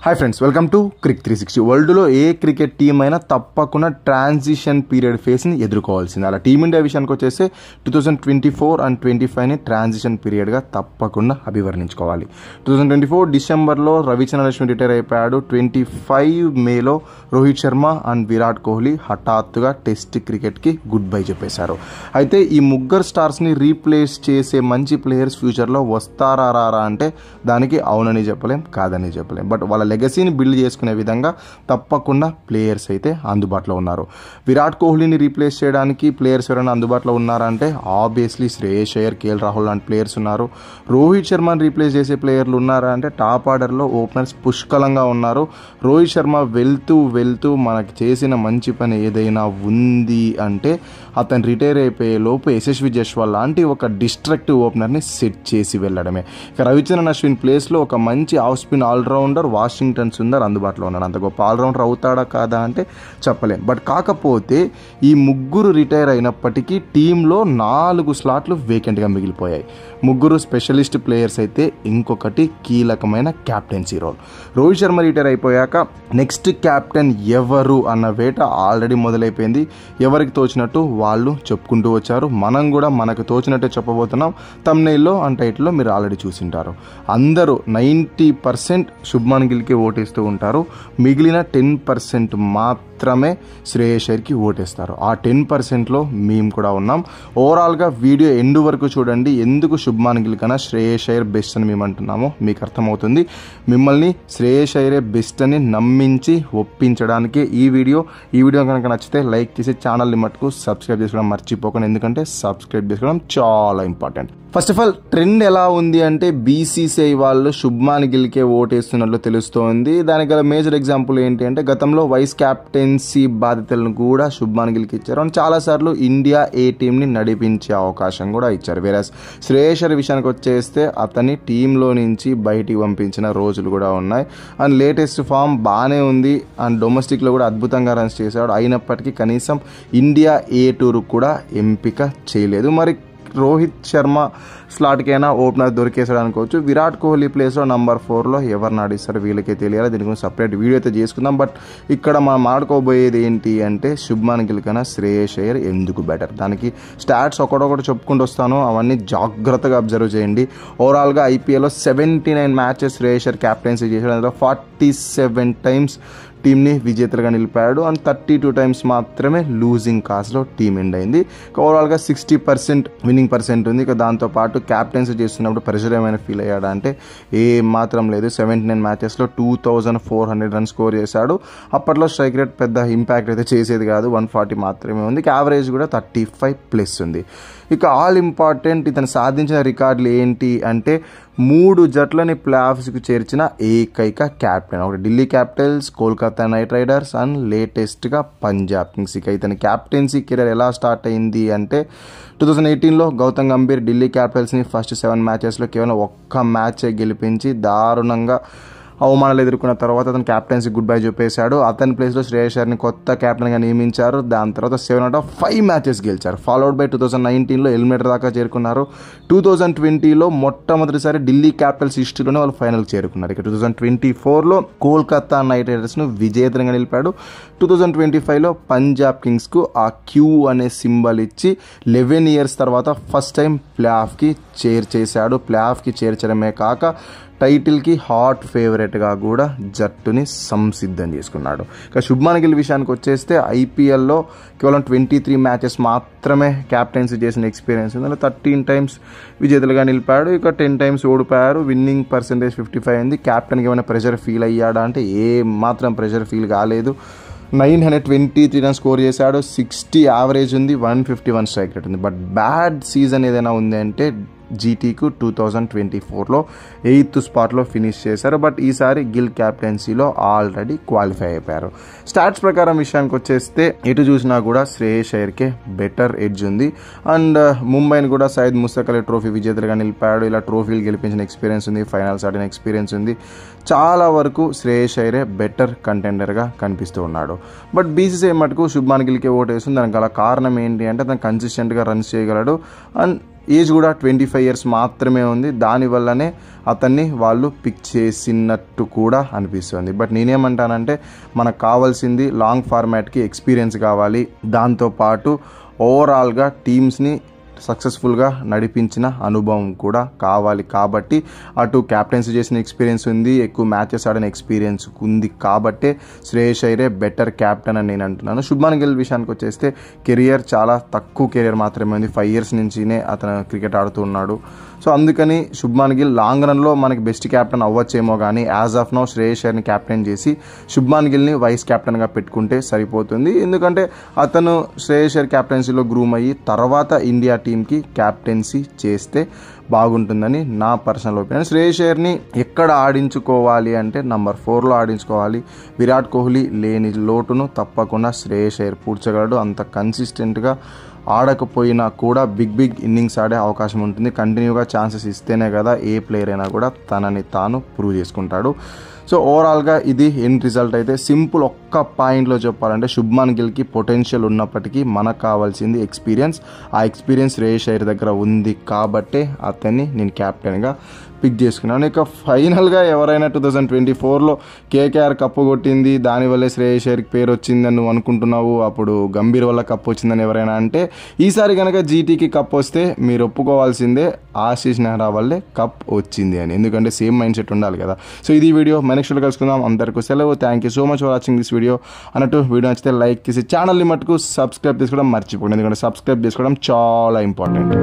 Hi friends, welcome to Crick 360. వరల్డ్లో ఏ cricket team అయినా తప్పకుండా ట్రాన్సిషన్ పీరియడ్ ఫేస్ని ఎదుర్కోవాల్సింది. అలా టీమిండియా విషయానికి వచ్చేస్తే 2024 అండ్ 25ని ట్రాన్సిషన్ పీరియడ్గా తప్పకుండా అభివర్ణించుకోవాలి. 2024 డిసెంబర్లో రవిచంద్రన్ అశ్విన్ రిటైర్ అయిపోయాడు. 25 మేలో రోహిత్ శర్మ అండ్ విరాట్ కోహ్లీ హఠాత్తుగా టెస్ట్ క్రికెట్కి గుడ్ బై చెప్పేశారు. అయితే ఈ ముగ్గురు స్టార్స్ని రీప్లేస్ చేసే మంచి ప్లేయర్స్ ఫ్యూచర్లో వస్తారా రారా అంటే దానికి అవునని చెప్పలేం, కాదని చెప్పలేం. బట్ వాళ్ళ లెగసీని బిల్డ్ చేసుకునే విధంగా తప్పకుండా ప్లేయర్స్ అయితే అందుబాటులో ఉన్నారు. విరాట్ కోహ్లీని రీప్లేస్ చేయడానికి ప్లేయర్స్ ఎవరైనా అందుబాటులో ఉన్నారంటే ఆబ్వియస్లీ శ్రేయస్ అయ్యర్, కేఎల్ రాహుల్ లాంటి ప్లేయర్స్ ఉన్నారు. రోహిత్ శర్మని రీప్లేస్ చేసే ప్లేయర్లు ఉన్నారా అంటే టాప్ ఆర్డర్లో ఓపెనర్స్ పుష్కలంగా ఉన్నారు. రోహిత్ శర్మ వెళ్తూ మనకి చేసిన మంచి పని ఏదైనా ఉంది అంటే అతను రిటైర్ అయిపోయే లోపు యశస్వి జైస్వాల్ లాంటి ఒక డిస్ట్రక్టివ్ ఓపెనర్ని సెట్ చేసి వెళ్ళడమే. ఇక రవిచంద్రన్ అశ్విన్ ప్లేస్లో ఒక మంచి off spin allrounder Washington Sundar అందుబాటులో ఉన్నాడు. అంత గొప్ప ఆల్రౌండర్ అవుతాడా కాదా అంటే చెప్పలేం. బట్ కాకపోతే ఈ ముగ్గురు రిటైర్ అయినప్పటికీ టీంలో 4 స్లాట్లు వేకెంట్గా మిగిలిపోయాయి. ముగ్గురు స్పెషలిస్ట్ ప్లేయర్స్ అయితే ఇంకొకటి కీలకమైన captaincy role. Rohit Sharma retire అయిపోయాక నెక్స్ట్ క్యాప్టెన్ ఎవరు అన్న వేట ఆల్రెడీ మొదలైపోయింది. ఎవరికి తోచినట్టు వాళ్ళు చెప్పుకుంటూ వచ్చారు. మనం కూడా మనకు తోచినట్టే చెప్పబోతున్నాం. థంబ్నెయిల్లో అండ్ టైటిల్లో మీరు ఆల్రెడీ చూసింటారు. అందరూ 90% శుభ్మన్ గిల్కి ఓటేస్తూ ఉంటారు. మిగిలిన 10% మాత్రమే శ్రేయస్ అయ్యర్కి ఓటేస్తారు. ఆ 10%లో మేము కూడా ఉన్నాం. ఓవరాల్గా వీడియో ఎండ్ వరకు చూడండి. ఎందుకు శుభ్మన్ గిల్ కన్నా శ్రేయస్ అయ్యర్ బెస్ట్ అని మేము అంటున్నామో మీకు అర్థమవుతుంది. మిమ్మల్ని శ్రేయస్ అయ్యరే బెస్ట్ అని నమ్మించి ఒప్పించడానికి ఈ వీడియో కనుక నచ్చితే లైక్ చేసి ఛానల్ని మటుకు సబ్స్క్రైబ్ చేసుకోవడం మర్చిపోకండి. ఎందుకంటే సబ్స్క్రైబ్ చేసుకోవడం చాలా important. First of all trend ఎలా ఉంది అంటే బీసీసీఐ వాళ్ళు శుభ్మన్ గిల్కే ఓటేస్తున్నట్లు తెలుస్తోంది. దానికి గల మేజర్ ఎగ్జాంపుల్ ఏంటి అంటే గతంలో వైస్ క్యాప్టెన్సీ బాధ్యతలను కూడా శుభ్మన్ గిల్కి ఇచ్చారు. అండ్ చాలాసార్లు ఇండియా ఏ టీంని నడిపించే అవకాశం కూడా ఇచ్చారు. వేరే శ్రేయస్ అయ్యర్ విషయానికి వచ్చేస్తే అతన్ని టీంలో నుంచి బయటికి పంపించిన రోజులు కూడా ఉన్నాయి. అండ్ లేటెస్ట్ ఫామ్ బాగానే ఉంది. అండ్ డొమెస్టిక్లో కూడా అద్భుతంగా రన్స్ చేశాడు. అయినప్పటికీ కనీసం ఇండియా ఏ టూర్ కూడా ఎంపిక చేయలేదు. మరి రోహిత్ శర్మ స్లాట్కైనా ఓపెనర్ దొరికేసాడు అనుకోవచ్చు. విరాట్ కోహ్లీ ప్లేస్లో నెంబర్ 4లో ఎవరిని ఆడిస్తారు వీళ్ళకే తెలియాలి. దీని గురించి సపరేట్ వీడియో అయితే చేసుకుందాం. బట్ ఇక్కడ మనం ఆడుకోబోయేది ఏంటి అంటే శుభ్మన్ గిల్ కన్నా శ్రేయస్ అయ్యర్ ఎందుకు బెటర్, దానికి స్టాట్స్ ఒకటొకటి చెప్పుకుంటూ వస్తాను. అవన్నీ జాగ్రత్తగా అబ్జర్వ్ చేయండి. ఓవరాల్గా ఐపీఎల్లో 79 మ్యాచెస్ శ్రేయస్ అయ్యర్ క్యాప్టెన్సీ చేశాడు. అందులో 47 టైమ్స్ టీంని విజేతలుగా నిలిపాడు. అండ్ 32 టైమ్స్ మాత్రమే లూజింగ్ కాస్ట్లో టీం ఎండ్ అయింది. ఓవరాల్గా 60% విన్నింగ్ పర్సెంట్ ఉంది. ఇక దాంతోపాటు క్యాప్టెన్సీ చేస్తున్నప్పుడు ప్రెషర్ ఏమైనా ఫీల్ అయ్యాడా అంటే ఏం మాత్రం లేదు. 79 మ్యాచెస్లో 2400 రన్స్ స్కోర్ చేశాడు. అప్పట్లో స్ట్రైక్ రేట్ పెద్ద ఇంపాక్ట్ అయితే చేసేది కాదు, 140 మాత్రమే ఉంది. యావరేజ్ కూడా 35+ ఉంది. ఇక ఆల్ ఇంపార్టెంట్ ఇతను సాధించిన రికార్డులు ఏంటి అంటే 3 జట్లని ప్లే ఆఫ్స్కి చేర్చిన ఏకైక క్యాప్టెన్. ఒకటి Delhi Capitals, Kolkata night riders and లేటెస్ట్గా పంజాబ్ కింగ్స్. ఇక ఇతని క్యాప్టెన్సీ కెరీర్ ఎలా స్టార్ట్ అయింది అంటే 2018లో గౌతమ్ గంభీర్ ఢిల్లీ క్యాపిటల్స్ని ఫస్ట్ 7 మ్యాచెస్లో కేవలం 1 మ్యాచే గెలిపించి దారుణంగా అవమానాలు ఎదుర్కొన్న తర్వాత అతను క్యాప్టెన్సీ గుడ్ బై చెప్పేశాడు. అతని ప్లేస్లో శ్రేయస్ అయ్యర్ని కొత్త క్యాప్టెన్గా నియమించారు. దాని తర్వాత 7 out of 5 మ్యాచెస్ గెలిచారు. ఫాలోడ్ బై 2019లో ఎలిమినేటర్ దాకా చేరుకున్నారు. 2020లో మొట్టమొదటిసారి ఢిల్లీ క్యాపిటల్స్ హిస్టరీలోనే వాళ్ళు ఫైనల్కి చేరుకున్నారు. ఇక 2024లో కోల్కతా నైట్ రైడర్స్ను విజేతలుగా నిలిపాడు. 2025లో పంజాబ్ కింగ్స్కు ఆ క్యూ అనే సింబల్ ఇచ్చి 11 years తర్వాత ఫస్ట్ టైం ప్లే ఆఫ్కి చేర్చేశాడు. ప్లే ఆఫ్కి చేర్చడమే కాక టైటిల్కి హాట్ ఫేవరెట్గా కూడా జట్టుని సంసిద్ధం చేసుకున్నాడు. ఇక శుభ్మన్ గిల్ విషయానికి వచ్చేస్తే ఐపీఎల్లో కేవలం 23 మ్యాచెస్ మాత్రమే క్యాప్టెన్సీ చేసిన ఎక్స్పీరియన్స్ ఉంది. 13 టైమ్స్ విజేతలుగా నిలిపాడు. ఇక 10 టైమ్స్ ఓడిపోయారు. విన్నింగ్ పర్సెంటేజ్ 55 ఉంది. క్యాప్టెన్కి ఏమైనా ప్రెషర్ ఫీల్ అయ్యాడా అంటే ఏ మాత్రం ప్రెషర్ ఫీల్ కాలేదు. 923 రన్స్ స్కోర్ చేశాడు. 60 యావరేజ్ ఉంది. 151 స్ట్రైక్ రేట్ ఉంది. బట్ బ్యాడ్ సీజన్ ఏదైనా ఉంది అంటే జీటీకు 2024లో 8th స్పాట్లో ఫినిష్ చేశారు. బట్ ఈసారి గిల్ క్యాప్టెన్సీలో ఆల్రెడీ క్వాలిఫై అయిపోయారు. స్టాట్స్ ప్రకారం విషయానికి వచ్చేస్తే ఎటు చూసినా కూడా శ్రేయస్ అయ్యర్కే బెటర్ ఎడ్జ్ ఉంది. అండ్ ముంబైని కూడా సయ్యద్ ముస్తక్ అలీ ట్రోఫీ విజేతలుగా నిలిపాడు. ఇలా ట్రోఫీలు గెలిపించిన ఎక్స్పీరియన్స్ ఉంది. ఫైనల్స్ ఆడిన ఎక్స్పీరియన్స్ ఉంది. చాలా వరకు శ్రేయస్ అయ్యరే బెటర్ కంటెండర్గా కనిపిస్తూ ఉన్నాడు. బట్ బీసీసీఐ మటుకు శుభ్మన్ గిల్కే ఓటేస్తుంది. దానికి గల కారణం ఏంటి అంటే అతను కన్సిస్టెంట్గా రన్స్ చేయగలడు. అండ్ ఏజ్ కూడా 25 ఇయర్స్ మాత్రమే ఉంది. దానివల్లనే అతన్ని వాళ్ళు పిక్ చేసినట్టు కూడా అనిపిస్తుంది. బట్ నేనేమంటానంటే మనకు కావాల్సింది లాంగ్ ఫార్మాట్కి ఎక్స్పీరియన్స్ కావాలి. దాంతోపాటు ఓవరాల్గా టీమ్స్ని సక్సెస్ఫుల్గా నడిపించిన అనుభవం కూడా కావాలి. కాబట్టి అటు క్యాప్టెన్సీ చేసిన ఎక్స్పీరియన్స్ ఉంది, ఎక్కువ మ్యాచెస్ ఆడిన ఎక్స్పీరియన్స్ ఉంది. కాబట్టే శ్రేయస్ అయ్యరే బెటర్ క్యాప్టెన్ అని నేను అంటున్నాను. శుభ్మన్ గిల్ విషయానికి వచ్చేస్తే కెరియర్ చాలా తక్కువ కెరియర్ మాత్రమే ఉంది. 5 ఇయర్స్ నుంచినే అతను క్రికెట్ ఆడుతూ ఉన్నాడు. సో అందుకని శుభ్మన్ గిల్ లాంగ్ రన్లో మనకి బెస్ట్ క్యాప్టెన్ అవ్వచ్చేమో కానీ యాజ్ ఆఫ్ నౌ శ్రేయస్ అయ్యర్ని క్యాప్టెన్ చేసి శుభ్మన్ గిల్ని వైస్ క్యాప్టెన్గా పెట్టుకుంటే సరిపోతుంది. ఎందుకంటే అతను శ్రేయస్ అయ్యర్ క్యాప్టెన్సీలో గ్రూమ్ అయ్యి తర్వాత ఇండియా టీంకి క్యాప్టెన్సీ చేస్తే బాగుంటుందని నా పర్సనల్ ఒపీనియన్. శ్రేయస్ అయ్యర్ని ఎక్కడ ఆడించుకోవాలి అంటే నంబర్ 4లో ఆడించుకోవాలి. విరాట్ కోహ్లీ లేని లోటును తప్పకుండా శ్రేయస్ అయ్యర్ పూడ్చగలడు. అంత కన్సిస్టెంట్గా ఆడకపోయినా కూడా బిగ్ ఇన్నింగ్స్ ఆడే అవకాశం ఉంటుంది. కంటిన్యూగా ఛాన్సెస్ ఇస్తేనే కదా ఏ ప్లేయర్ అయినా కూడా తనని తాను ప్రూవ్ చేసుకుంటాడు. సో ఓవరాల్గా ఇది ఎండ్ రిజల్ట్ అయితే సింపుల్ ఒక్క పాయింట్లో చెప్పాలంటే శుభ్మన్ గిల్కి పొటెన్షియల్ ఉన్నప్పటికీ మనకు కావాల్సింది ఎక్స్పీరియన్స్. ఆ ఎక్స్పీరియన్స్ శ్రేయస్ అయ్యర్ దగ్గర ఉంది కాబట్టే అతన్ని నేను క్యాప్టెన్గా పిక్ చేసుకున్నాను. ఇక ఫైనల్గా ఎవరైనా 2024లో కేకేఆర్ కప్పు కొట్టింది, దానివల్లే శ్రేయస్ అయ్యర్కి పేరు వచ్చిందని నువ్వు అనుకుంటున్నావు, అప్పుడు గంభీర్ వల్ల కప్పు వచ్చిందని ఎవరైనా అంటే, ఈసారి కనుక జీటీకి కప్ వస్తే మీరు ఒప్పుకోవాల్సిందే ఆశీష్ నెహ్రా వల్లే కప్ వచ్చింది అని. ఎందుకంటే సేమ్ మైండ్ సెట్ ఉండాలి కదా. సో ఇది వీడియో, నెక్స్ట్ వీడియో కలుసుకుందాం. అందరికీ సెలవు. Thank you so much for watching this video. అన్నట్టు వీడియో నచ్చితే లైక్ చేసి ఛానల్ని మటుకు సబ్స్క్రైబ్ చేసుకోవడం మర్చిపోండి. ఎందుకంటే సబ్స్క్రైబ్ చేసుకోవడం చాలా ఇంపార్టెంట్.